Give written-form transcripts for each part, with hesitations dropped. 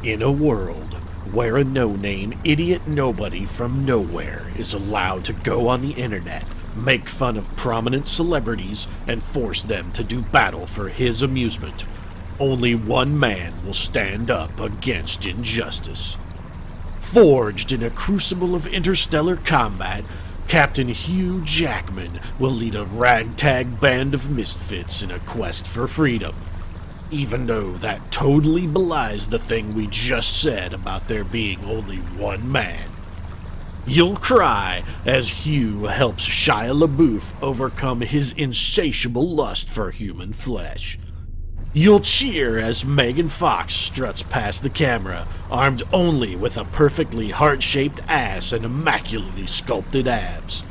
In a world where a no-name idiot nobody from nowhere is allowed to go on the internet, make fun of prominent celebrities, and force them to do battle for his amusement, only one man will stand up against injustice. Forged in a crucible of interstellar combat, Captain Hugh Jackman will lead a ragtag band of misfits in a quest for freedom. Even though that totally belies the thing we just said about there being only one man. You'll cry as Hugh helps Shia LaBeouf overcome his insatiable lust for human flesh. You'll cheer as Megan Fox struts past the camera, armed only with a perfectly heart-shaped ass and immaculately sculpted abs.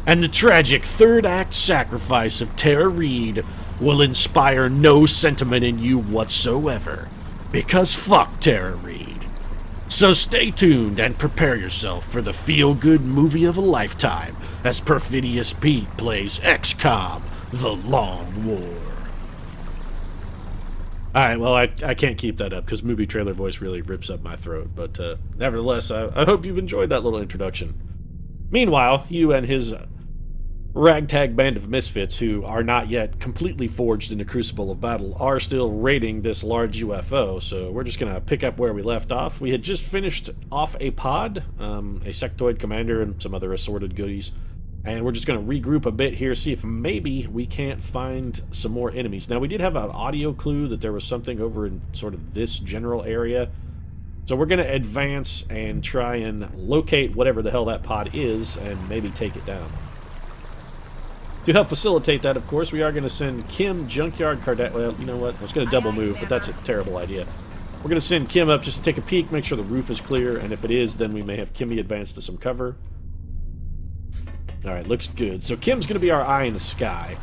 And the tragic third-act sacrifice of Tara Reid will inspire no sentiment in you whatsoever, because fuck Tara Reid. So stay tuned and prepare yourself for the feel-good movie of a lifetime as Perfidious Pete plays XCOM: The Long War. Alright, well, I can't keep that up because movie trailer voice really rips up my throat, but nevertheless, I hope you've enjoyed that little introduction. Meanwhile, you and his ragtag band of misfits who are not yet completely forged in the crucible of battle are still raiding this large UFO, so we're just going to pick up where we left off. We had just finished off a pod, a sectoid commander and some other assorted goodies, and we're just going to regroup a bit here, see if maybe we can't find some more enemies. Now, we did have an audio clue that there was something over in sort of this general area, so we're going to advance and try and locate whatever the hell that pod is and maybe take it down. To help facilitate that, of course, we are going to send Kim Junkyard Kardashian. Well, you know what? I was going to double move, but that's a terrible idea. We're going to send Kim up just to take a peek, make sure the roof is clear, and if it is, then we may have Kimmy advance to some cover. Alright, looks good. So Kim's going to be our eye in the sky.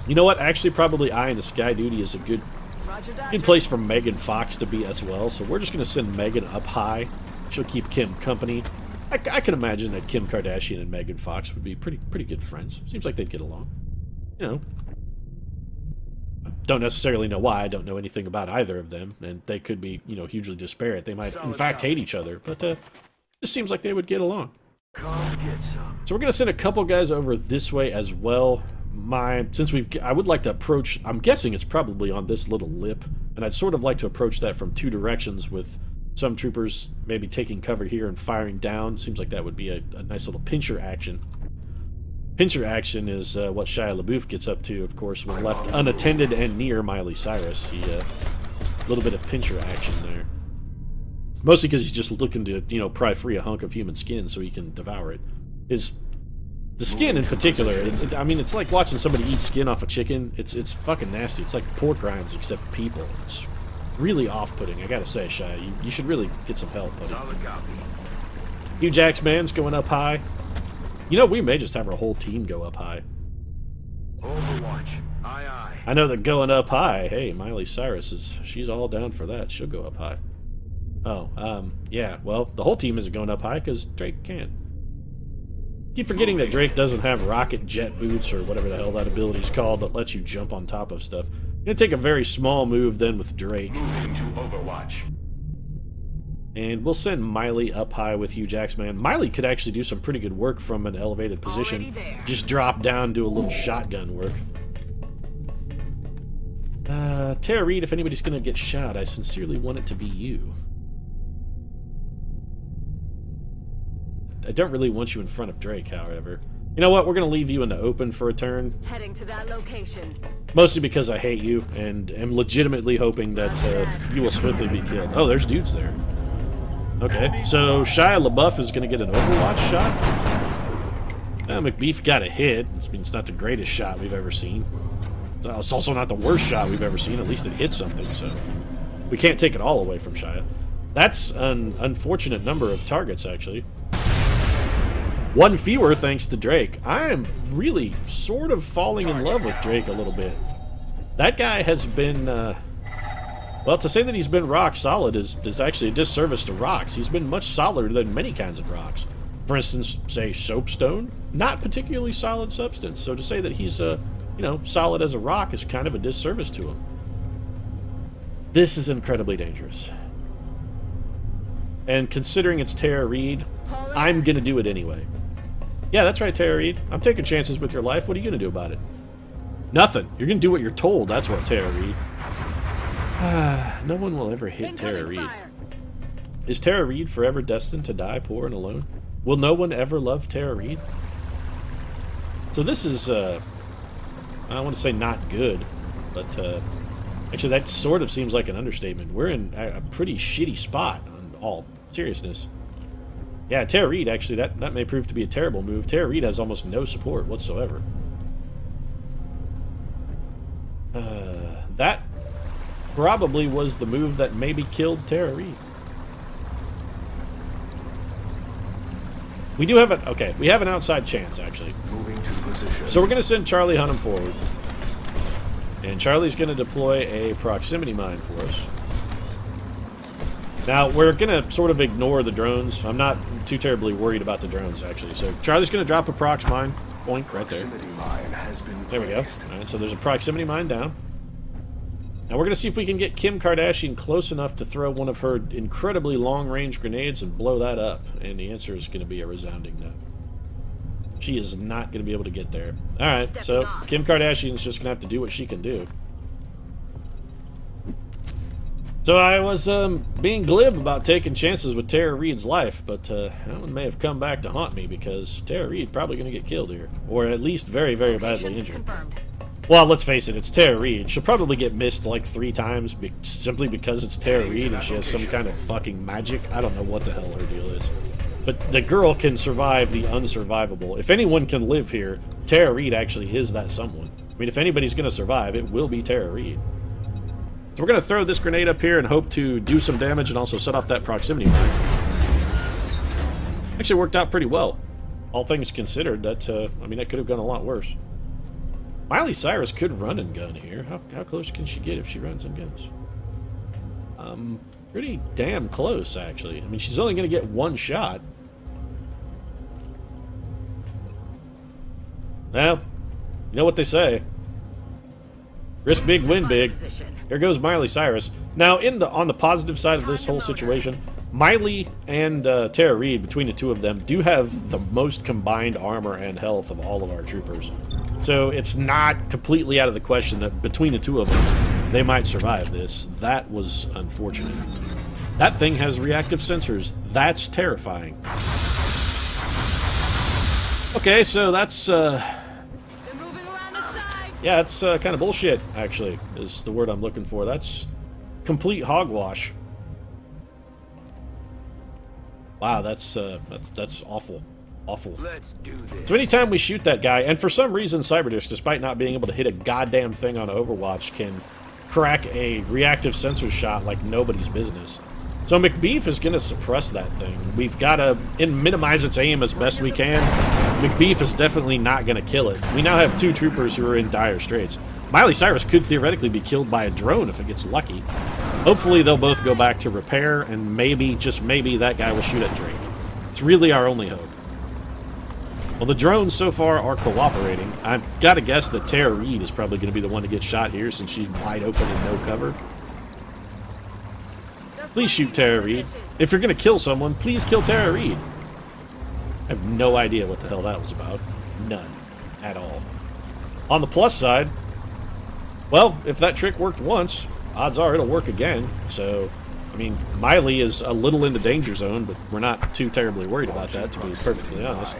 You know what? Actually, probably eye in the sky duty is a good place for Megan Fox to be as well, so we're just going to send Megan up high. She'll keep Kim company. I can imagine that Kim Kardashian and Megan Fox would be pretty good friends. Seems like they'd get along. You know. Don't necessarily know why. I don't know anything about either of them. And they could be, you know, hugely disparate. They might, in fact, hate each other. But it just seems like they would get along. So we're going to send a couple guys over this way as well. I would like to approach... I'm guessing it's probably on this little lip. And I'd sort of like to approach that from two directions with some troopers maybe taking cover here and firing down. Seems like that would be a nice little pincher action. Pincher action is what Shia LaBeouf gets up to, of course, when left unattended and near Miley Cyrus. A little bit of pincher action there. Mostly because he's just looking to, you know, pry free a hunk of human skin so he can devour it. The skin in particular, I mean, it's like watching somebody eat skin off a chicken. It's fucking nasty. It's like pork rinds except people. It's really off-putting, I gotta say, Shia. You should really get some help, buddy. Hugh Jackman's going up high. You know, we may just have our whole team go up high. Overwatch. Aye, aye. I know that going up high, hey, Miley Cyrus she's all down for that. She'll go up high. Oh, yeah, well, the whole team isn't going up high because Drake can't. Keep forgetting that Drake doesn't have rocket jet boots or whatever the hell that ability's called that lets you jump on top of stuff. I'm going to take a very small move then with Drake. Moving to Overwatch. And we'll send Miley up high with Hugh Jackman. Miley could actually do some pretty good work from an elevated position. Just drop down, do a little shotgun work. Tara Reid, if anybody's going to get shot, I sincerely want it to be you. I don't really want you in front of Drake, however. You know what? We're going to leave you in the open for a turn. Heading to that location. Mostly because I hate you and am legitimately hoping that you will swiftly be killed. Oh, there's dudes there. Okay, so Shia LaBeouf is going to get an Overwatch shot. McBeef got a hit. This means it's not the greatest shot we've ever seen. It's also not the worst shot we've ever seen. At least it hit something, so we can't take it all away from Shia. That's an unfortunate number of targets, actually. One fewer thanks to Drake. I'm really sort of falling in love with Drake a little bit. That guy has been, well, to say that he's been rock solid is actually a disservice to rocks. He's been much solider than many kinds of rocks. For instance, say soapstone, not particularly solid substance. So to say that he's, you know, solid as a rock is kind of a disservice to him. This is incredibly dangerous. and considering it's Tara Reid, I'm gonna do it anyway. Yeah, that's right, Tara Reid. I'm taking chances with your life. What are you gonna do about it? Nothing. You're gonna do what you're told. That's what, Tara Reid. No one will ever hit Tara Reid. Is Tara Reid forever destined to die poor and alone? Will no one ever love Tara Reid? So this is, I don't want to say not good, but actually that sort of seems like an understatement. We're in a pretty shitty spot, on all seriousness. Yeah, Tara Reid, actually, that may prove to be a terrible move. Tara Reid has almost no support whatsoever. That probably was the move that maybe killed Tara Reid. We do have an... Okay, we have an outside chance, actually. Moving to position. So we're going to send Charlie Hunnam forward. And Charlie's going to deploy a proximity mine for us. Now, we're going to sort of ignore the drones. I'm not too terribly worried about the drones, actually. So Charlie's going to drop a prox mine. Boink, right there. There we go. Alright, so there's a proximity mine down. Now we're going to see if we can get Kim Kardashian close enough to throw one of her incredibly long-range grenades and blow that up. And the answer is going to be a resounding no. She is not going to be able to get there. Alright, so Kim Kardashian's just going to have to do what she can do. So I was being glib about taking chances with Tara Reid's life, but that one may have come back to haunt me because Tara Reid probably going to get killed here. Or at least very, very badly injured. Well, let's face it, it's Tara Reid. She'll probably get missed like 3 times simply because it's Tara Reid and she has some kind of fucking magic. I don't know what the hell her deal is. But the girl can survive the unsurvivable. If anyone can live here, Tara Reid actually is that someone. I mean, if anybody's going to survive, it will be Tara Reid. So we're going to throw this grenade up here and hope to do some damage and also set off that proximity mine. Actually worked out pretty well. All things considered, that, I mean, that could have gone a lot worse. Miley Cyrus could run and gun here. How close can she get if she runs and guns? Pretty damn close, actually. I mean, she's only going to get 1 shot. Well, you know what they say. Risk big, win big. Here goes Miley Cyrus. Now, on the positive side of this whole situation, Miley and Tara Reid, between the two of them, do have the most combined armor and health of all of our troopers. So it's not completely out of the question that between the two of them, they might survive this. That was unfortunate. That thing has reactive sensors. That's terrifying. Okay, so that's... yeah, that's kind of bullshit, actually, is the word I'm looking for. That's complete hogwash. Wow, that's awful. Awful. Let's do this. So anytime we shoot that guy, and for some reason Cyberdisc, despite not being able to hit a goddamn thing on Overwatch, can crack a reactive sensor shot like nobody's business. So McBeef is going to suppress that thing. We've got to minimize its aim as best we can. McBeef is definitely not going to kill it. We now have 2 troopers who are in dire straits. Miley Cyrus could theoretically be killed by a drone if it gets lucky. Hopefully they'll both go back to repair, and maybe, just maybe, that guy will shoot at Drake. It's really our only hope. Well, the drones so far are cooperating. I've got to guess that Tara Reid is probably going to be the one to get shot here since she's wide open and no cover. Please shoot Tara Reid. If you're going to kill someone, please kill Tara Reid. I have no idea what the hell that was about. None. At all. On the plus side, well, if that trick worked once, odds are it'll work again. So, I mean, Miley is a little in the danger zone, but we're not too terribly worried about that, to be perfectly honest.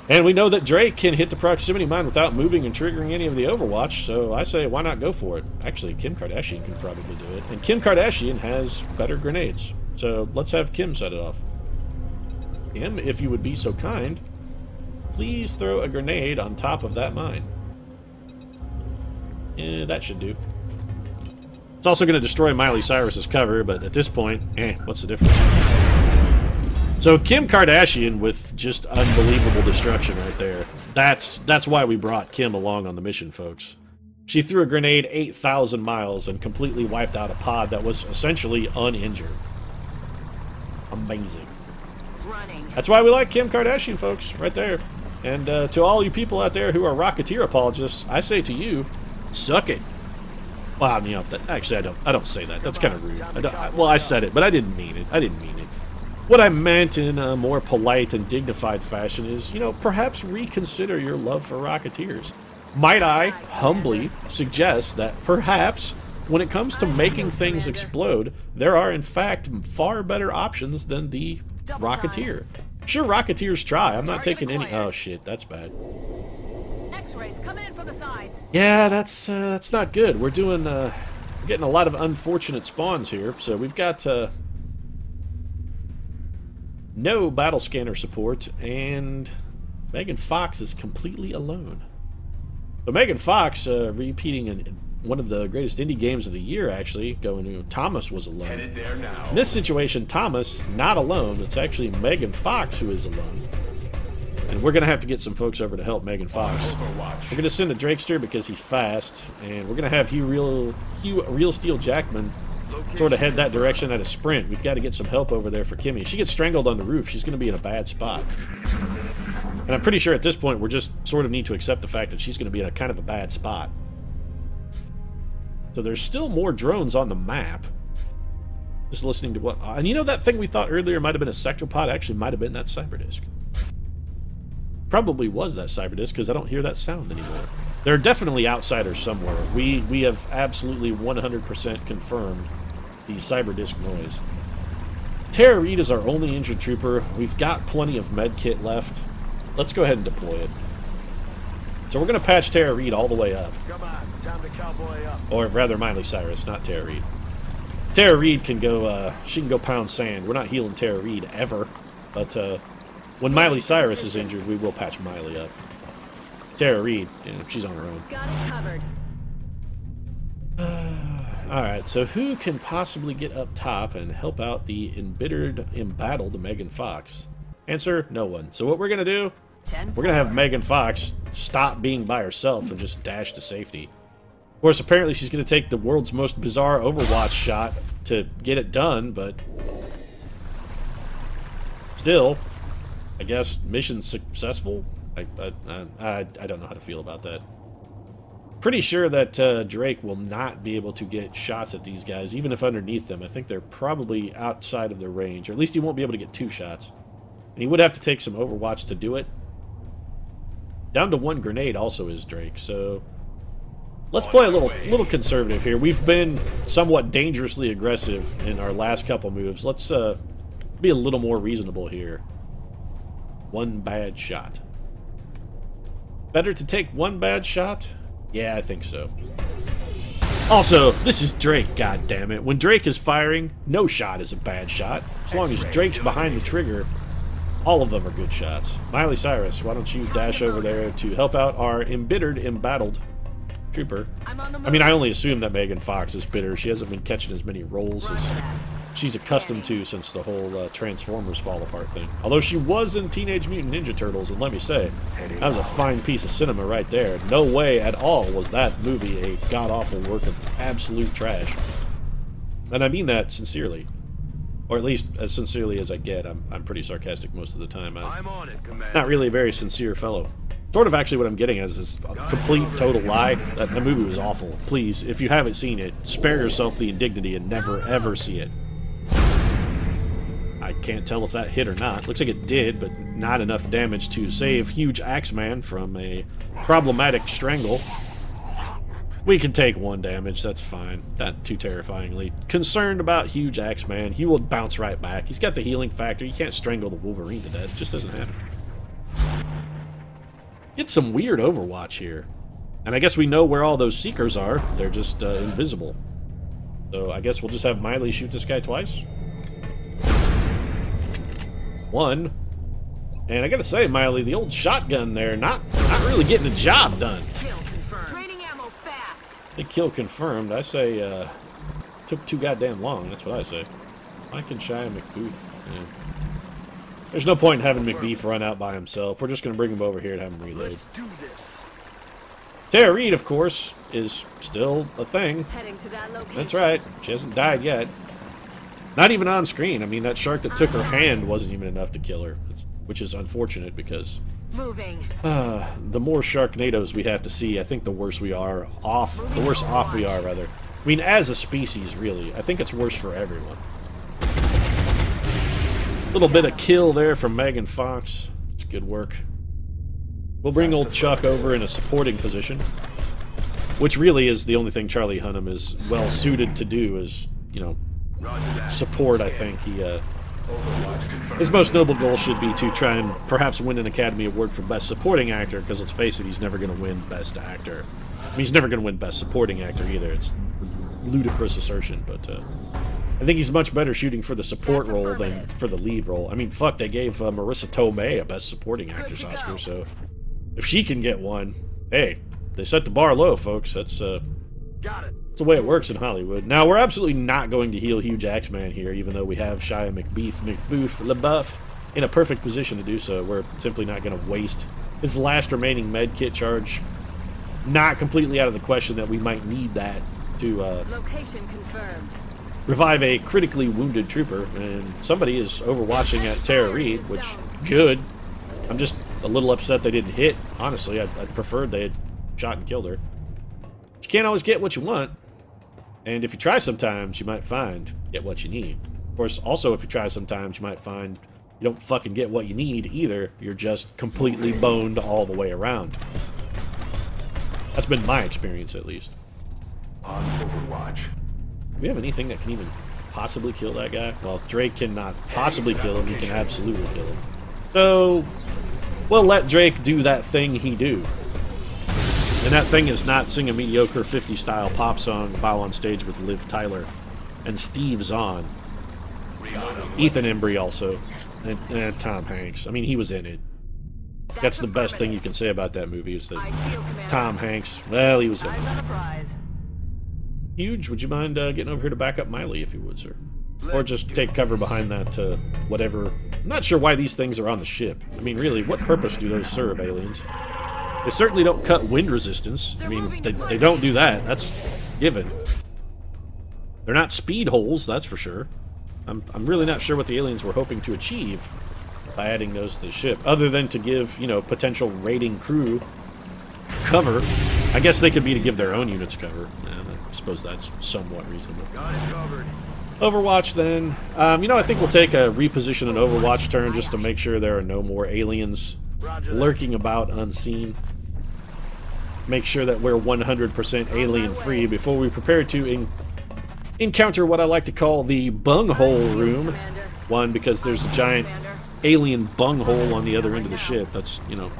And we know that Drake can hit the proximity mine without moving and triggering any of the Overwatch, so I say, why not go for it? Actually, Kim Kardashian can probably do it. And Kim Kardashian has better grenades. So let's have Kim set it off. Kim, if you would be so kind, please throw a grenade on top of that mine. Yeah, that should do. It's also going to destroy Miley Cyrus's cover, but at this point, what's the difference? So Kim Kardashian with just unbelievable destruction right there. That's why we brought Kim along on the mission, folks. She threw a grenade 8,000 miles and completely wiped out a pod that was essentially uninjured. Amazing. That's why we like Kim Kardashian, folks, right there. And to all you people out there who are Rocketeer apologists, I say to you, suck it. Well, you know, actually, I don't say that. That's kind of rude. Well, I said it, but I didn't mean it. I didn't mean it. What I meant in a more polite and dignified fashion is, you know, perhaps reconsider your love for Rocketeers. Might I humbly suggest that perhaps, when it comes to making things explode, there are in fact far better options than the Rocketeer. Sure, Rocketeers try. I'm not taking any... Oh shit, that's bad. X-rays coming in from the sides. Yeah, that's not good. We're doing we're getting a lot of unfortunate spawns here. So we've got no battle scanner support, and Megan Fox is completely alone. So Megan Fox repeating one of the greatest indie games of the year, actually, going to Thomas was alone. Headed there now. In this situation, Thomas not alone. It's actually Megan Fox who is alone. And we're going to have to get some folks over to help Megan Fox. We're going to send a Drakester because he's fast, and we're going to have Hugh Real Steel Jackman sort of head that direction at a sprint. We've got to get some help over there for Kimmy. If she gets strangled on the roof, she's going to be in a bad spot. And I'm pretty sure at this point we're just sort of need to accept the fact that she's going to be in a kind of a bad spot. So there's still more drones on the map. Just listening to what... and you know that thing we thought earlier might have been a sectopod actually might have been that Cyberdisk. Probably was that Cyberdisk because I don't hear that sound anymore. There are definitely outsiders somewhere. We have absolutely 100% confirmed the Cyberdisk noise. Tara Reid is our only injured trooper. We've got plenty of medkit left. Let's go ahead and deploy it. So we're going to patch Tara Reid all the way up. Come on, time to cowboy up. Or rather, Miley Cyrus, not Tara Reid. Tara Reid can go, she can go pound sand. We're not healing Tara Reid ever. But when Miley Cyrus is injured, we will patch Miley up. Tara Reid, you know, she's on her own. Got it covered. Alright, so who can possibly get up top and help out the embittered, embattled Megan Fox? Answer, no one. So what we're going to do, we're going to have Megan Fox stop being by herself and just dash to safety. Of course, apparently she's going to take the world's most bizarre Overwatch shot to get it done, but still, I guess mission successful? I don't know how to feel about that. Pretty sure that Drake will not be able to get shots at these guys, even if underneath them. I think they're probably outside of their range, or at least he won't be able to get 2 shots. And he would have to take some Overwatch to do it. Down to 1 grenade also is Drake, so let's play a little conservative here. We've been somewhat dangerously aggressive in our last couple moves. Let's be a little more reasonable here. 1 bad shot. Better to take 1 bad shot? Yeah, I think so. Also, this is Drake, goddammit. When Drake is firing, no shot is a bad shot. As long as Drake's behind the trigger, all of them are good shots. Miley Cyrus, why don't you dash over there to help out our embittered, embattled trooper. I mean, I only assume that Megan Fox is bitter. She hasn't been catching as many rolls as she's accustomed to since the whole Transformers Fall Apart thing. Although she was in Teenage Mutant Ninja Turtles, and let me say, that was a fine piece of cinema right there. No way at all was that movie a god-awful work of absolute trash. And I mean that sincerely. Or at least as sincerely as I get. I'm pretty sarcastic most of the time. I'm on it, Commander. Not really a very sincere fellow. Sort of actually what I'm getting at is a complete, total lie. That movie was awful. Please, if you haven't seen it, spare yourself the indignity and never, ever see it. I can't tell if that hit or not. Looks like it did, but not enough damage to save Huge Axeman from a problematic strangle. We can take 1 damage, that's fine. Not too terrifyingly concerned about Huge Axeman. He will bounce right back. He's got the healing factor. You can't strangle the Wolverine to death. It just doesn't happen. Get some weird Overwatch here. And I guess we know where all those Seekers are. They're just invisible. So I guess we'll just have Miley shoot this guy twice. 1. And I gotta say, Miley, the old shotgun there, not really getting the job done. Training ammo fast. I think kill confirmed. I say, took too goddamn long. That's what I say. Mike and Shy and McBooth. Yeah. There's no point in having McBeef run out by himself. We're just gonna bring him over here and have him reload. Let's do this. Tara Reid, of course, is still a thing. Heading to that location. That's right. She hasn't died yet. Not even on screen. I mean, that shark that took her hand wasn't even enough to kill her, which is unfortunate because Moving. the more Sharknadoes we have to see, I think the worse we are off. The worse off we are, rather. I mean, as a species, really. I think it's worse for everyone. A little bit of kill there from Megan Fox. It's good work. We'll bring old Chuck over in a supporting position. Which really is the only thing Charlie Hunnam is well-suited to do, is, you know, support, I think. His most noble goal should be to try and perhaps win an Academy Award for Best Supporting Actor, because let's face it, he's never going to win Best Actor. I mean, he's never going to win Best Supporting Actor either. It's ludicrous assertion, but I think he's much better shooting for the support role than for the lead role. I mean, fuck, they gave Marissa Tomei a Best Supporting Actress Oscar, so if she can get one, hey, they set the bar low, folks. That's that's the way it works in Hollywood. Now, we're absolutely not going to heal Hugh Jackman here, even though we have Shia LaBeouf in a perfect position to do so. We're simply not going to waste his last remaining med kit charge. Not completely out of the question that we might need that to Location confirmed. revive a critically wounded trooper, and somebody is overwatching at Tara Reid, which, good. I'm just a little upset they didn't hit. Honestly, I'd preferred they had shot and killed her. But you can't always get what you want, and if you try sometimes, you might get what you need. Of course, also, if you try sometimes, you might find you don't fucking get what you need either. You're just completely boned all the way around. That's been my experience, at least. On Overwatch. Do we have anything that can even possibly kill that guy? Well, Drake cannot possibly kill him. He can absolutely kill him. So, we'll let Drake do that thing he do. And that thing is not sing a mediocre 50-style pop song, bow on stage with Liv Tyler and Steve Zahn. Ethan Embry also. And Tom Hanks. I mean, he was in it. That's the best thing you can say about that movie, is that Tom Hanks, well, he was in it. Huge, would you mind getting over here to back up Miley, if you would, sir? Or just take cover behind that, whatever. I'm not sure why these things are on the ship. I mean, really, what purpose do those serve, aliens? They certainly don't cut wind resistance. I mean, they don't do that. That's given. They're not speed holes, that's for sure. I'm really not sure what the aliens were hoping to achieve by adding those to the ship, other than to give, you know, potential raiding crew cover. I guess they could be to give their own units cover. I suppose that's somewhat reasonable. Got it covered. Overwatch, then. You know, I think we'll take a reposition an Overwatch turn just to make sure there are no more aliens lurking about unseen. Make sure that we're 100% alien-free before we prepare to encounter what I like to call the bunghole room. One, because there's a giant alien bunghole on the other end of the ship. That's, you know...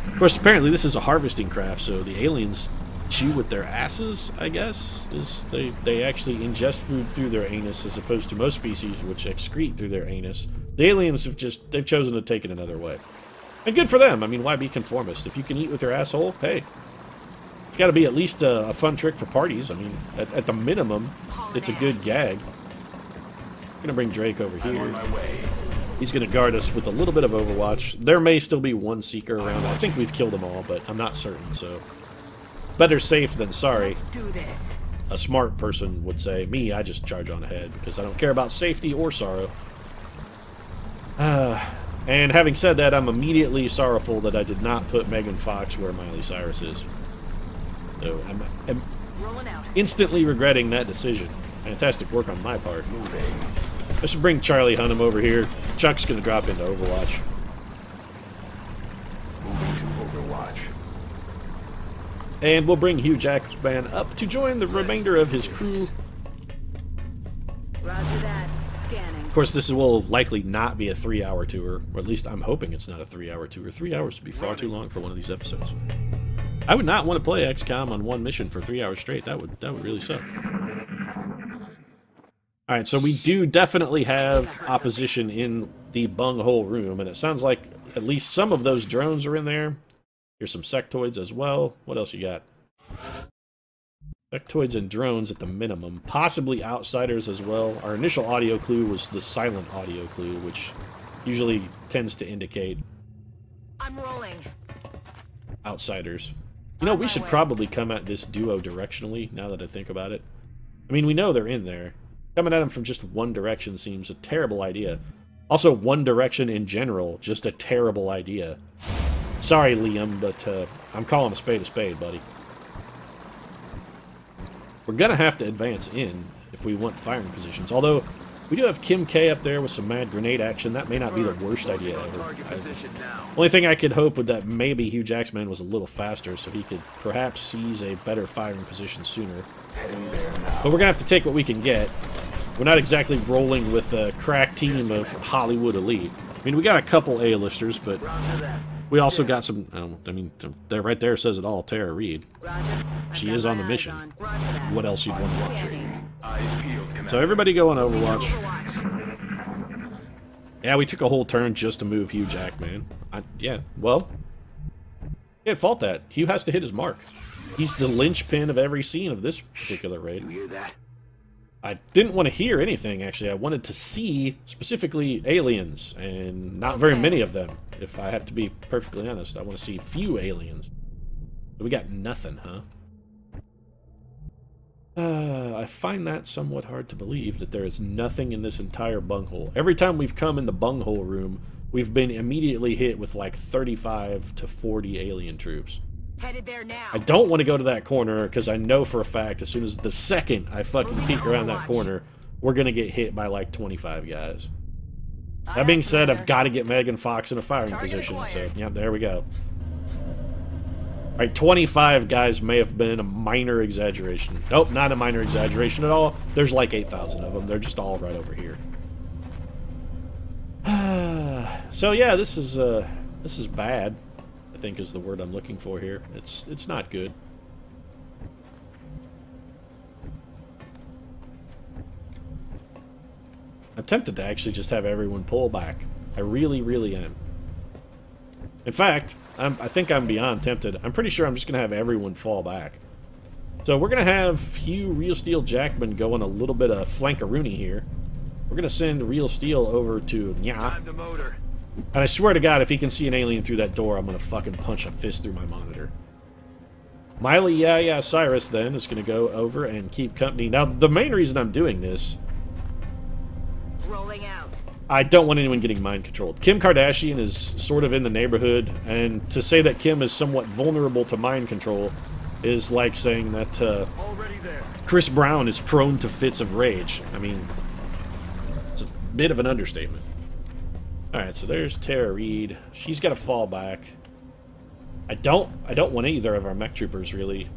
Of course, apparently this is a harvesting craft, so the aliens chew with their asses, I guess. They actually ingest food through their anus, as opposed to most species which excrete through their anus. The aliens have they've chosen to take it another way. And good for them. I mean, why be conformist? If you can eat with your asshole, hey. It's got to be at least a fun trick for parties. I mean, at the minimum, it's a good gag. I'm gonna bring Drake over here. He's gonna guard us with a little bit of Overwatch. There may still be one Seeker around. I think we've killed them all, but I'm not certain, so... Better safe than sorry. Let's do this. A smart person would say. Me, I just charge on ahead, because I don't care about safety or sorrow. And having said that, I'm immediately sorrowful that I did not put Megan Fox where Miley Cyrus is. So I'm instantly regretting that decision. Fantastic work on my part. I should bring Charlie Hunnam over here. Chuck's going to drop into Overwatch. Moving to Overwatch. And we'll bring Hugh Jackman up to join the remainder of his crew. Roger that. Scanning. Of course, this will likely not be a 3-hour tour, or at least I'm hoping it's not a 3-hour tour. 3 hours would be far too long for one of these episodes. I would not want to play XCOM on one mission for 3 hours straight. That would really suck. Alright, so we do definitely have opposition in the bunghole room, and it sounds like at least some of those drones are in there. Here's some sectoids as well. What else you got? Sectoids and drones at the minimum. Possibly outsiders as well. Our initial audio clue was the silent audio clue, which usually tends to indicate I'm rolling. outsiders. You know, we should probably come at this duo directionally, now that I think about it. I mean, we know they're in there. Coming at them from just one direction seems a terrible idea. Also, one direction in general, just a terrible idea. Sorry, Liam, but I'm calling a spade, buddy. We're gonna have to advance in if we want firing positions. Although, we do have Kim K up there with some mad grenade action. That may not be the worst idea ever. Target position now. Only thing I could hope would that maybe Hugh Jackman was a little faster so he could perhaps seize a better firing position sooner. Heading there now. But we're gonna have to take what we can get. We're not exactly rolling with a crack team of Hollywood elite. I mean, we got a couple A-listers, but Roger that. we also got some, I mean, there right there says it all, Tara Reid. Roger. She I've is got on the my mission. eyes on. Roger that. What else you'd want to watch? Scanning. Eyes peeled, Commander. So everybody go on Overwatch. Overwatch. Yeah, we took a whole turn just to move Hugh Jackman. Yeah, well, can't fault that. Hugh has to hit his mark. He's the linchpin of every scene of this particular raid. You hear that? I didn't want to hear anything, actually. I wanted to see, specifically, aliens, and not very many of them, if I have to be perfectly honest. I want to see few aliens. But we got nothing, huh? I find that somewhat hard to believe, that there is nothing in this entire bunghole. Every time we've come in the bunghole room, we've been immediately hit with like 35 to 40 alien troops. Headed there now. I don't want to go to that corner, because I know for a fact, as soon as the second I fucking peek around that corner, we're going to get hit by like 25 guys. That being said, I've got to get Megan Fox in a firing Target position, so acquired. yeah, there we go. Alright, 25 guys may have been a minor exaggeration. Nope, not a minor exaggeration at all. There's like 8,000 of them. They're just all right over here. So yeah, this is bad, I think is the word I'm looking for here. It's not good. I'm tempted to actually just have everyone pull back. I really, really am. In fact, I think I'm beyond tempted. I'm pretty sure I'm just going to have everyone fall back. So we're going to have Hugh Real Steel Jackman going a little bit of flankaroonie here. We're going to send Real Steel over to Nya. Time the motor. And I swear to God, if he can see an alien through that door, I'm going to fucking punch a fist through my monitor. Miley Yeah Cyrus, then, is going to go over and keep company. Now, the main reason I'm doing this, Rolling out. I don't want anyone getting mind controlled. Kim Kardashian is sort of in the neighborhood, and to say that Kim is somewhat vulnerable to mind control is like saying that Already there. Chris Brown is prone to fits of rage. I mean, it's a bit of an understatement. Alright, so there's Tara Reid. She's got to fall back. I don't want either of our mech troopers, really.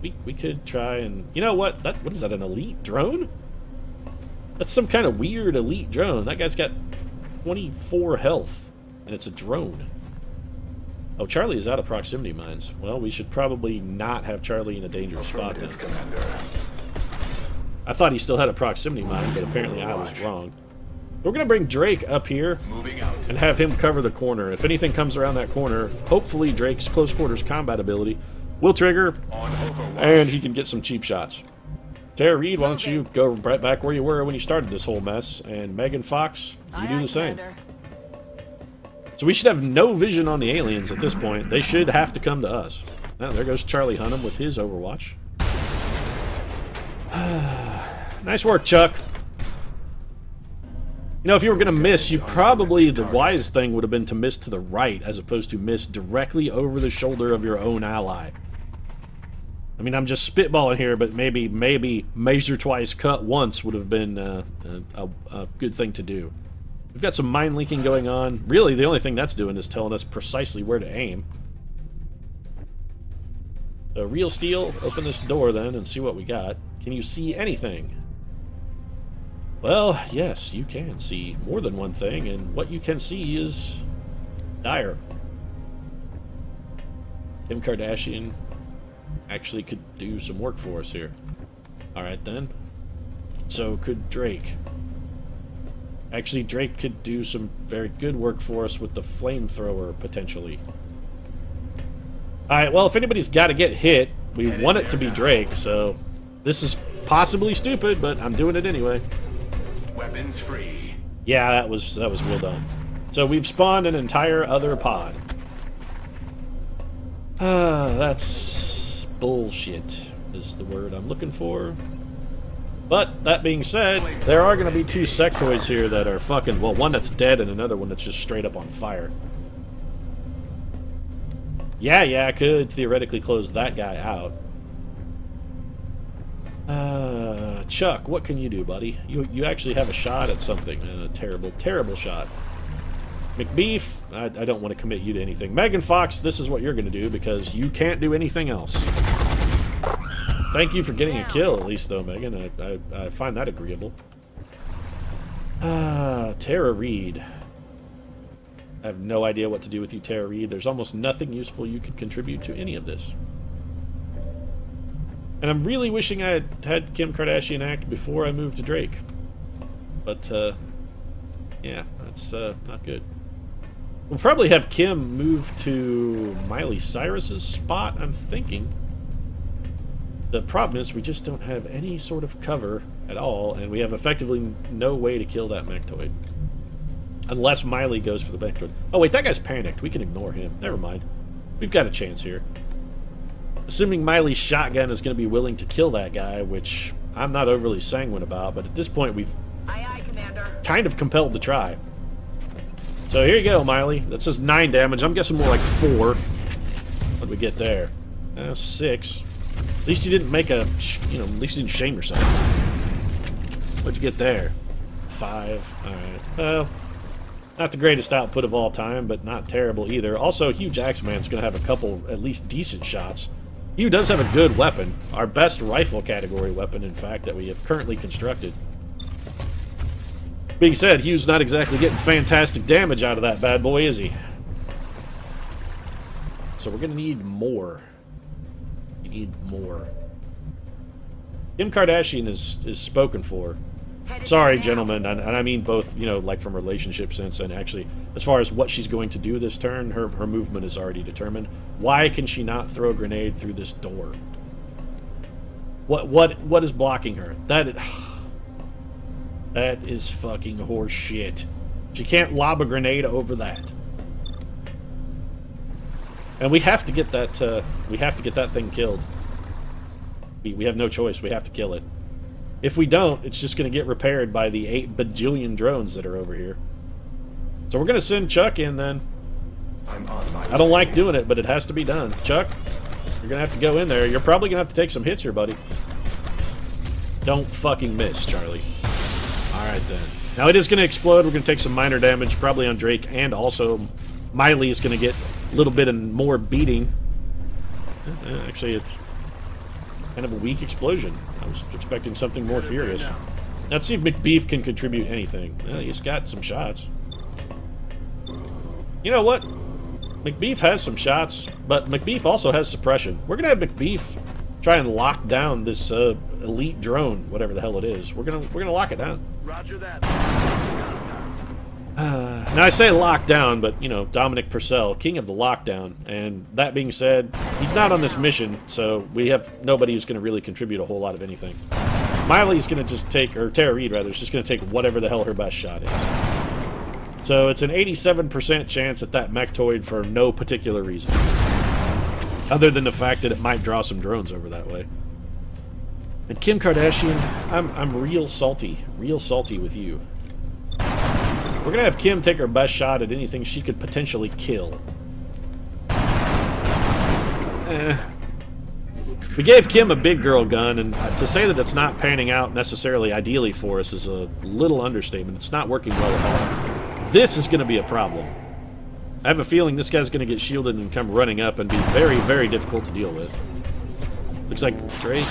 We could try and... You know what? What is that, an elite drone? That's some kind of weird elite drone. That guy's got 24 health, and it's a drone. Oh, Charlie is out of proximity mines. Well, we should probably not have Charlie in a dangerous spot then. Affirmative, Commander. I thought he still had a proximity mine, but apparently I was wrong. We're going to bring Drake up here Moving out. and have him cover the corner. If anything comes around that corner, hopefully Drake's close quarters combat ability will trigger, On Overwatch. and he can get some cheap shots. Tara Reid, why don't you go right back where you were when you started this whole mess, and Megan Fox, you do the same. So we should have no vision on the aliens at this point. They should have to come to us. Now, there goes Charlie Hunnam with his Overwatch. Nice work, Chuck. You know, if you were going to miss, you probably, the wise thing would have been to miss to the right, as opposed to miss directly over the shoulder of your own ally. I mean, I'm just spitballing here, but maybe measure twice, cut once would have been a good thing to do. We've got some mind linking going on. Really, the only thing that's doing is telling us precisely where to aim. So, Real Steel, open this door then and see what we got. Can you see anything? Well, yes, you can see more than one thing, and what you can see is dire. Kim Kardashian actually could do some work for us here. Alright then. So could Drake. Actually, Drake could do some very good work for us with the flamethrower, potentially. Alright, well, if anybody's got to get hit, we want it to be Drake, so this is possibly stupid, but I'm doing it anyway. Weapons free. Yeah, that was real dumb. So we've spawned an entire other pod. That's bullshit is the word I'm looking for. But, that being said, there are going to be two sectoids here that are fucking... Well, one that's dead and another one that's just straight up on fire. Yeah, I could theoretically close that guy out. Chuck, what can you do, buddy? You actually have a shot at something. A terrible, terrible shot. McBeef, I don't want to commit you to anything. Megan Fox, this is what you're going to do because you can't do anything else. Thank you for getting a kill, at least, though, Megan. I find that agreeable. Tara Reid. I have no idea what to do with you, Tara Reid. There's almost nothing useful you could contribute to any of this. And I'm really wishing I had Kim Kardashian act before I moved to Drake. But, yeah, that's not good. We'll probably have Kim move to Miley Cyrus's spot, I'm thinking. The problem is we just don't have any sort of cover at all, and we have effectively no way to kill that Mechtoid. Unless Miley goes for the Mechtoid. Oh wait, that guy's panicked. We can ignore him. Never mind. We've got a chance here. Assuming Miley's shotgun is going to be willing to kill that guy, which I'm not overly sanguine about, but at this point we've kind of compelled to try. So here you go, Miley. That says 9 damage. I'm guessing more like 4. What did we get there? 6. At least you didn't make a, you know, at least you didn't shame yourself. What'd you get there? 5. Alright. Well, not the greatest output of all time, but not terrible either. Also, Huge Axeman's going to have a couple, at least decent shots. Hugh does have a good weapon. Our best rifle category weapon, in fact, that we have currently constructed. Being said, Hugh's not exactly getting fantastic damage out of that bad boy, is he? So we're going to need more. We need more. Kim Kardashian is spoken for. Sorry, gentlemen, and I mean both, you know, like from relationship sense and actually as far as what she's going to do this turn, her movement is already determined. Why can she not throw a grenade through this door? What is blocking her? That is fucking horse shit. She can't lob a grenade over that. And we have to get that thing killed. We have no choice. We have to kill it. If we don't, it's just going to get repaired by the 8 bajillion drones that are over here. So we're going to send Chuck in then. I don't like doing it, but it has to be done. Chuck, you're going to have to go in there. You're probably going to have to take some hits here, buddy. Don't fucking miss, Charlie. Alright then. Now it is going to explode. We're going to take some minor damage, probably on Drake, and also Miley is going to get a little bit and more beating. Actually, it's kind of a weak explosion. I was expecting something more furious. Let's see if McBeef can contribute anything. He's got some shots. You know what? McBeef has some shots, but McBeef also has suppression. We're going to have McBeef try and lock down this elite drone, whatever the hell it is. We're gonna lock it down. Roger that. Now I say lock down, but you know, Dominic Purcell, king of the lockdown. And that being said, he's not on this mission, so we have nobody who's going to really contribute a whole lot of anything. Miley's going to just take, or Tara Reid rather, is just going to take whatever the hell her best shot is. So it's an 87% chance at that Mechtoid for no particular reason, other than the fact that it might draw some drones over that way. And Kim Kardashian, I'm real salty with you. We're gonna have Kim take her best shot at anything she could potentially kill. We gave Kim a big girl gun, and to say that it's not panning out necessarily ideally for us is a little understatement. It's not working well at all. This is gonna be a problem. I have a feeling this guy's gonna get shielded and come running up and be very, very difficult to deal with. Looks like Drake.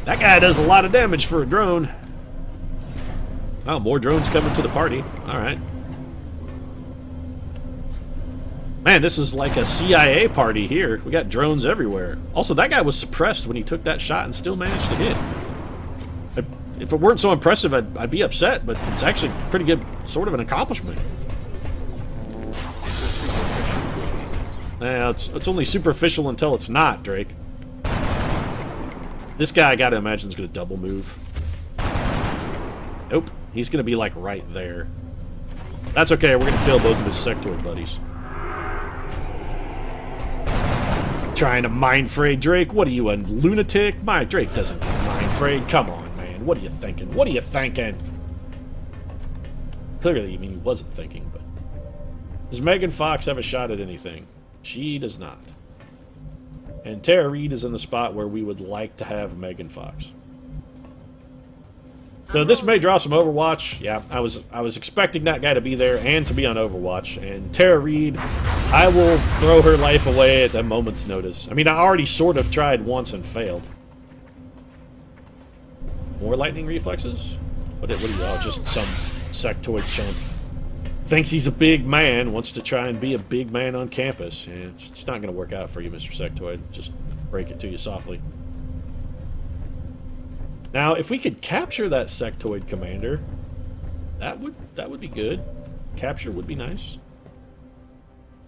That guy does a lot of damage for a drone. Oh, more drones coming to the party. Alright. Man, this is like a CIA party here. We got drones everywhere. Also, that guy was suppressed when he took that shot and still managed to hit. If it weren't so impressive, I'd be upset, but it's actually pretty good, sort of an accomplishment. Yeah, it's only superficial until it's not, Drake. This guy, I gotta imagine, is gonna double move. Nope. He's going to be, like, right there. That's okay. We're going to kill both of his sectoid buddies. Trying to mind fray Drake? What are you, a lunatic? My Drake doesn't get mind frayed. Come on, man. What are you thinking? What are you thinking? Clearly, I mean, he wasn't thinking, but... Does Megan Fox have a shot at anything? She does not. And Tara Reid is in the spot where we would like to have Megan Fox. So this may draw some Overwatch. Yeah, I was expecting that guy to be there and to be on Overwatch. And Tara Reid, I will throw her life away at a moment's notice. I mean, I already sort of tried once and failed. More lightning reflexes? What are you? Oh, just some sectoid chump. Thinks he's a big man, wants to try and be a big man on campus. And it's not going to work out for you, Mr. Sectoid. Just break it to you softly. Now, if we could capture that sectoid commander, that would be good. Capture would be nice.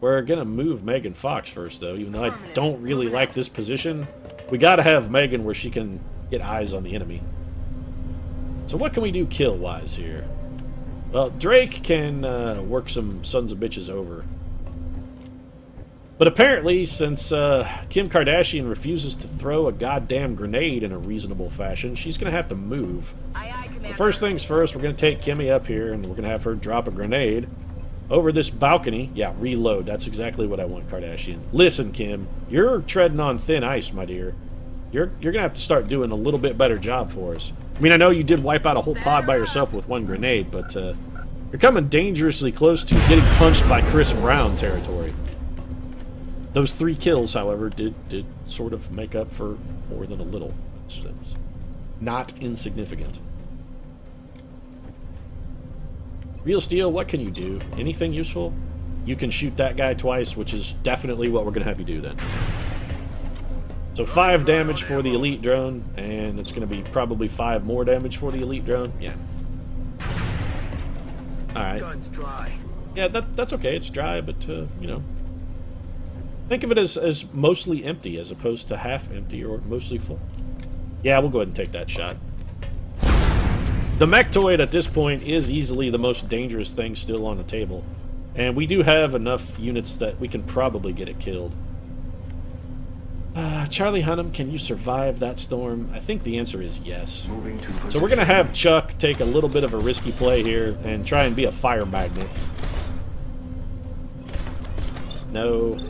We're gonna move Megan Fox first, though, even though I don't really like this position. We gotta have Megan where she can get eyes on the enemy. So what can we do kill-wise here? Well, Drake can work some sons of bitches over. But apparently, since Kim Kardashian refuses to throw a goddamn grenade in a reasonable fashion, she's going to have to move. Aye, aye, Commander. First things first, we're going to take Kimmy up here, and we're going to have her drop a grenade over this balcony. Yeah, reload. That's exactly what I want, Kardashian. Listen, Kim, you're treading on thin ice, my dear. You're going to have to start doing a little bit better job for us. I mean, I know you did wipe out a whole pod by yourself with one grenade, but you're coming dangerously close to getting punched by Chris Brown territory. Those 3 kills, however, did sort of make up for more than a little. It's not insignificant. Real Steel, what can you do? Anything useful? You can shoot that guy twice, which is definitely what we're going to have you do then. So 5 damage for the elite drone, and it's going to be probably 5 more damage for the elite drone. Yeah. Alright. Gun's dry. Yeah, that's okay. It's dry, but, you know. Think of it as mostly empty as opposed to half empty or mostly full. Yeah, we'll go ahead and take that shot. The Mechtoid at this point is easily the most dangerous thing still on the table. And we do have enough units that we can probably get it killed. Charlie Hunnam, can you survive that storm? I think the answer is yes. So we're going to have Chuck take a little bit of a risky play here and try and be a fire magnet. No.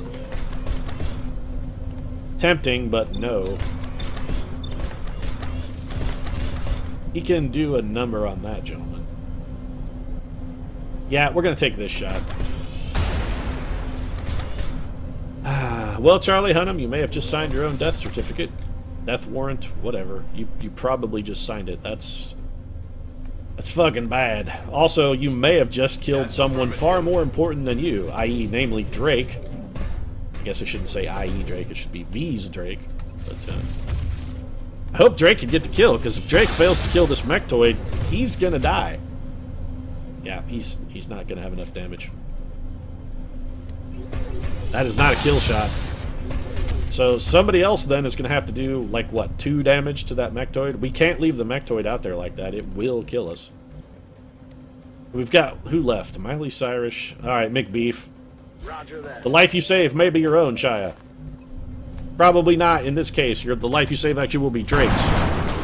Tempting, but no. He can do a number on that, gentleman. Yeah, we're going to take this shot. Well, Charlie Hunnam, you may have just signed your own death certificate. Death warrant, whatever. You probably just signed it. That's fucking bad. Also, you may have just killed someone far more important than you, i.e., namely Drake. I guess I shouldn't say i.e. Drake, it should be V's Drake. But, I hope Drake can get the kill, because if Drake fails to kill this Mechtoid, he's gonna die. Yeah, he's not gonna have enough damage. That is not a kill shot. So somebody else then is gonna have to do, like, what, 2 damage to that Mechtoid? We can't leave the Mechtoid out there like that. It will kill us. We've got, who left? Miley Cyrus. Alright, McBeef. Roger that. The life you save may be your own, Shia. Probably not in this case. The life you save actually will be Drake's.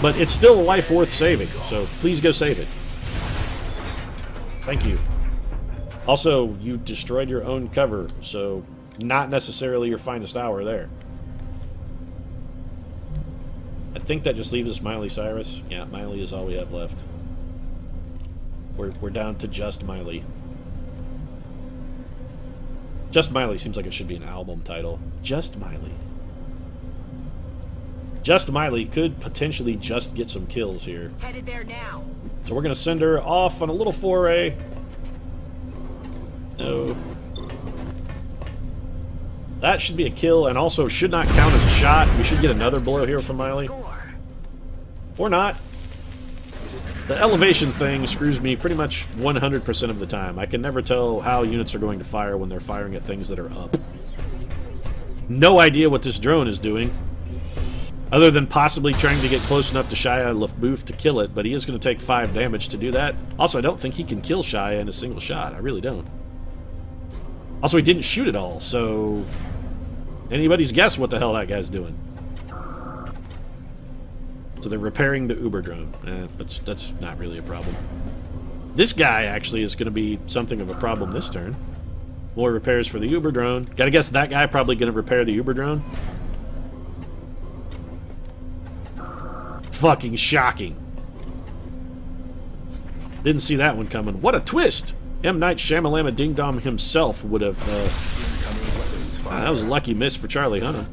But it's still a life worth saving, so please go save it. Thank you. Also, you destroyed your own cover, so not necessarily your finest hour there. I think that just leaves us Miley Cyrus. Yeah, Miley is all we have left. We're down to just Miley. Just Miley seems like it should be an album title. Just Miley. Just Miley could potentially just get some kills here. Headed there now. So we're going to send her off on a little foray. No. That should be a kill and also should not count as a shot. We should get another blow here from Miley. Score. Or not. The elevation thing screws me pretty much 100% of the time. I can never tell how units are going to fire when they're firing at things that are up. No idea what this drone is doing. Other than possibly trying to get close enough to Shia LaBeouf to kill it, but he is going to take 5 damage to do that. Also, I don't think he can kill Shia in a single shot. I really don't. Also, he didn't shoot at all, so anybody's guess what the hell that guy's doing. So they're repairing the Uber drone. That's not really a problem. This guy actually is going to be something of a problem this turn. More repairs for the Uber drone. Gotta guess that guy probably going to repair the Uber drone. fucking shocking. Didn't see that one coming. What a twist! M. Night Shyamalama Ding Dong himself would have... that was a lucky miss for Charlie Hunnam.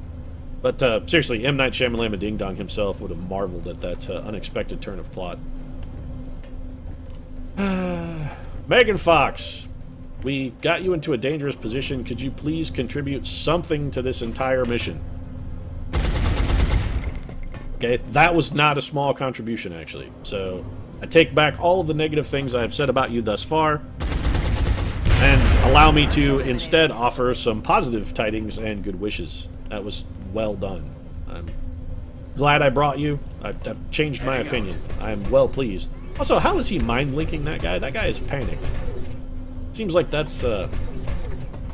But seriously, M. Night Shyamalama Ding Dong himself would have marveled at that unexpected turn of plot. Megan Fox, we got you into a dangerous position. Could you please contribute something to this entire mission? Okay, that was not a small contribution, actually. So, I take back all of the negative things I have said about you thus far, and allow me to instead offer some positive tidings and good wishes. That was well done. I'm glad I brought you. I've changed my opinion. I am well pleased. Also, how is he mind-linking that guy? That guy is panicked. Seems like that's a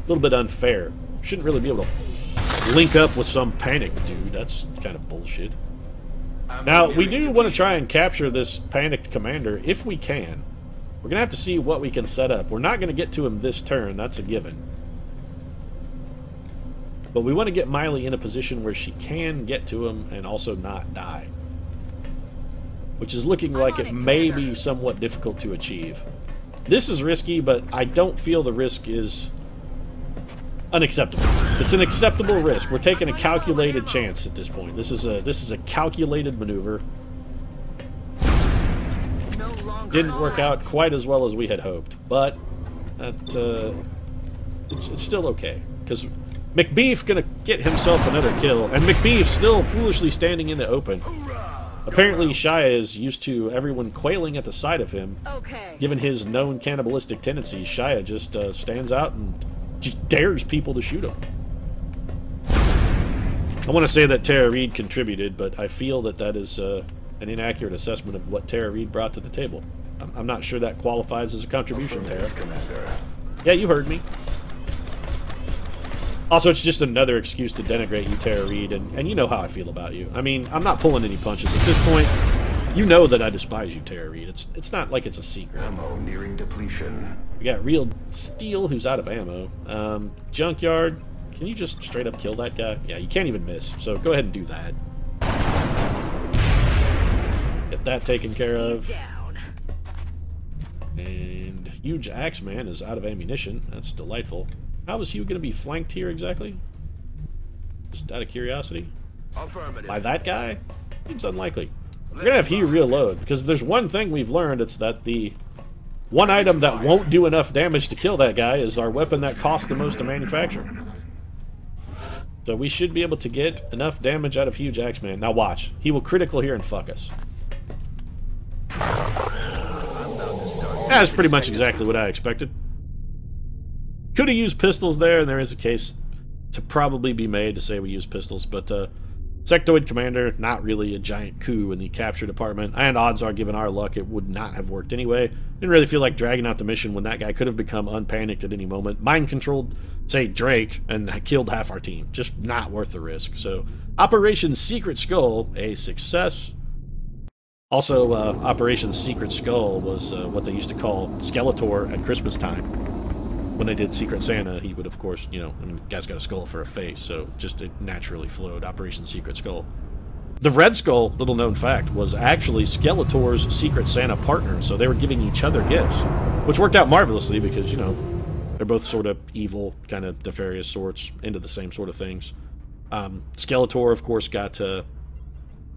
little bit unfair. Shouldn't really be able to link up with some panicked dude. That's kind of bullshit. Now, we do want to try and capture this panicked commander if we can. We're going to have to see what we can set up. We're not going to get to him this turn. That's a given. But we want to get Miley in a position where she can get to him and also not die. Which is looking like it may be somewhat difficult to achieve. This is risky, but I don't feel the risk is unacceptable. It's an acceptable risk. We're taking a calculated chance at this point. This is a calculated maneuver. Didn't work out quite as well as we had hoped, but that it's still okay because McBeef gonna get himself another kill, and McBeef still foolishly standing in the open. Apparently, Shia is used to everyone quailing at the sight of him. Okay. Given his known cannibalistic tendencies, Shia just stands out and just dares people to shoot him. I want to say that Tara Reid contributed, but I feel that that is an inaccurate assessment of what Tara Reid brought to the table. I'm not sure that qualifies as a contribution, Tara. Yeah, you heard me. Also, it's just another excuse to denigrate you, Tara Reid, and you know how I feel about you. I mean, I'm not pulling any punches. At this point, you know that I despise you, Tara Reid. It's not like it's a secret. Ammo nearing depletion. We got Real Steel, who's out of ammo. Junkyard, can you just straight up kill that guy? Yeah, you can't even miss, so go ahead and do that. Get that taken care of. And Huge Axeman is out of ammunition. That's delightful. How is Hugh going to be flanked here exactly? Just out of curiosity. By that guy? Seems unlikely. We're going to have Hugh reload, because if there's one thing we've learned, it's that the one item that won't do enough damage to kill that guy is our weapon that costs the most to manufacture. So we should be able to get enough damage out of Huge Axeman. Now watch. He will critical here and fuck us. That's pretty much exactly what I expected. Could have used pistols there, and there is a case to probably be made to say we use pistols, but Sectoid Commander, not really a giant coup in the capture department, and odds are, given our luck, it would not have worked anyway. Didn't really feel like dragging out the mission when that guy could have become unpanicked at any moment. Mind-controlled, say, Drake, and killed half our team. Just not worth the risk. So, Operation Secret Skull, a success. Also, Operation Secret Skull was what they used to call Skeletor at Christmas time. When they did Secret Santa, he would, of course, you know, I mean, the guy's got a skull for a face, so just it naturally flowed. Operation Secret Skull. The Red Skull, little known fact, was actually Skeletor's Secret Santa partner, so they were giving each other gifts, which worked out marvelously because, you know, they're both sort of evil, kind of nefarious sorts, into the same sort of things. Skeletor, of course, got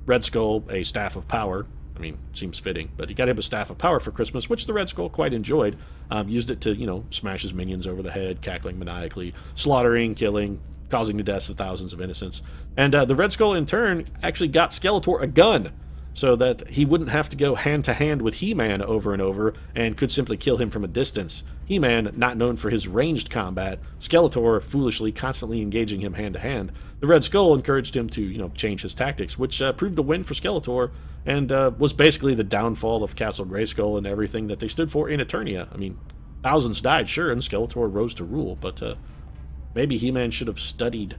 Red Skull a Staff of Power. I mean, seems fitting, but he got him a Staff of Power for Christmas, which the Red Skull quite enjoyed. Used it to, you know, smash his minions over the head, cackling maniacally, slaughtering, killing, causing the deaths of thousands of innocents. And the Red Skull, in turn, actually got Skeletor a gun, so that he wouldn't have to go hand-to-hand with He-Man over and over, and could simply kill him from a distance. He-Man, not known for his ranged combat, Skeletor foolishly constantly engaging him hand-to-hand. The Red Skull encouraged him to, you know, change his tactics, which proved a win for Skeletor, and was basically the downfall of Castle Grayskull and everything that they stood for in Eternia. I mean, thousands died, sure, and Skeletor rose to rule, but maybe He-Man should have studied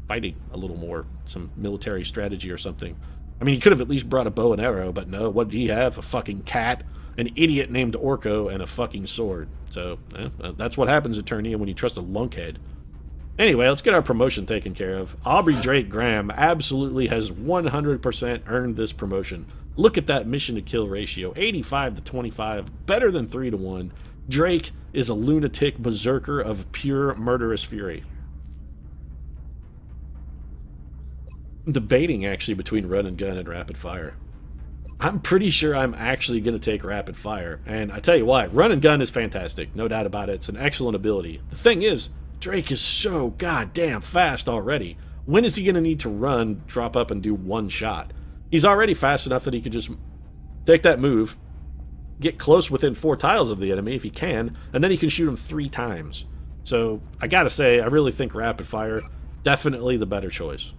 fighting a little more, some military strategy or something. I mean, he could have at least brought a bow and arrow, but no, what did he have? A fucking cat, an idiot named Orko, and a fucking sword. So, that's what happens at Eternia when you trust a lunkhead. Anyway, let's get our promotion taken care of. Aubrey Drake Graham absolutely has 100% earned this promotion. Look at that mission to kill ratio, 85 to 25, better than 3 to 1. Drake is a lunatic berserker of pure murderous fury. I'm debating actually between run and gun and rapid fire. I'm pretty sure I'm actually going to take rapid fire, and I tell you why. Run and gun is fantastic, no doubt about it. It's an excellent ability. The thing is, Drake is so goddamn fast already. When is he going to need to run, drop up, and do one shot? He's already fast enough that he could just take that move, get close within 4 tiles of the enemy if he can, and then he can shoot him 3 times. So, I gotta say, I really think rapid fire, definitely the better choice.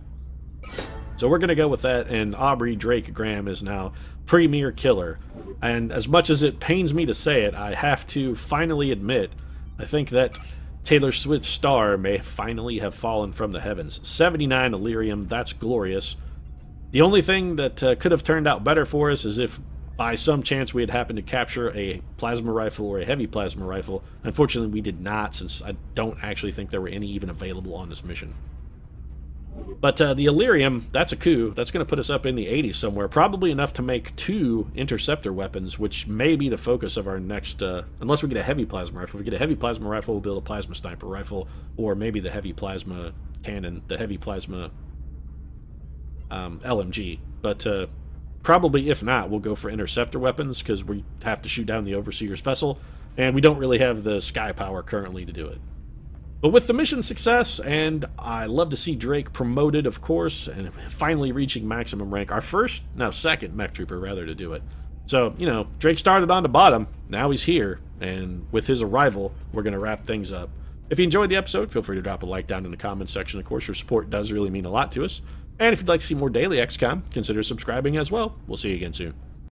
So we're going to go with that, and Aubrey Drake Graham is now Premier Killer. And as much as it pains me to say it, I have to finally admit, I think that Taylor Swift's star may finally have fallen from the heavens. 79 Elerium, that's glorious. The only thing that could have turned out better for us is if by some chance we had happened to capture a plasma rifle or a heavy plasma rifle. Unfortunately, we did not, since I don't actually think there were any even available on this mission. But the Elerium, that's a coup. That's going to put us up in the 80s somewhere. Probably enough to make 2 interceptor weapons, which may be the focus of our next... unless we get a heavy plasma rifle. If we get a heavy plasma rifle, we'll build a plasma sniper rifle. Or maybe the heavy plasma cannon, the heavy plasma LMG. But probably, if not, we'll go for interceptor weapons, because we have to shoot down the Overseer's vessel. And we don't really have the sky power currently to do it. But with the mission success, and I love to see Drake promoted, of course, and finally reaching maximum rank. Our second mech trooper, rather, to do it. So, you know, Drake started on the bottom, now he's here, and with his arrival, we're going to wrap things up. If you enjoyed the episode, feel free to drop a like down in the comments section. Of course, your support does really mean a lot to us. And if you'd like to see more daily XCOM, consider subscribing as well. We'll see you again soon.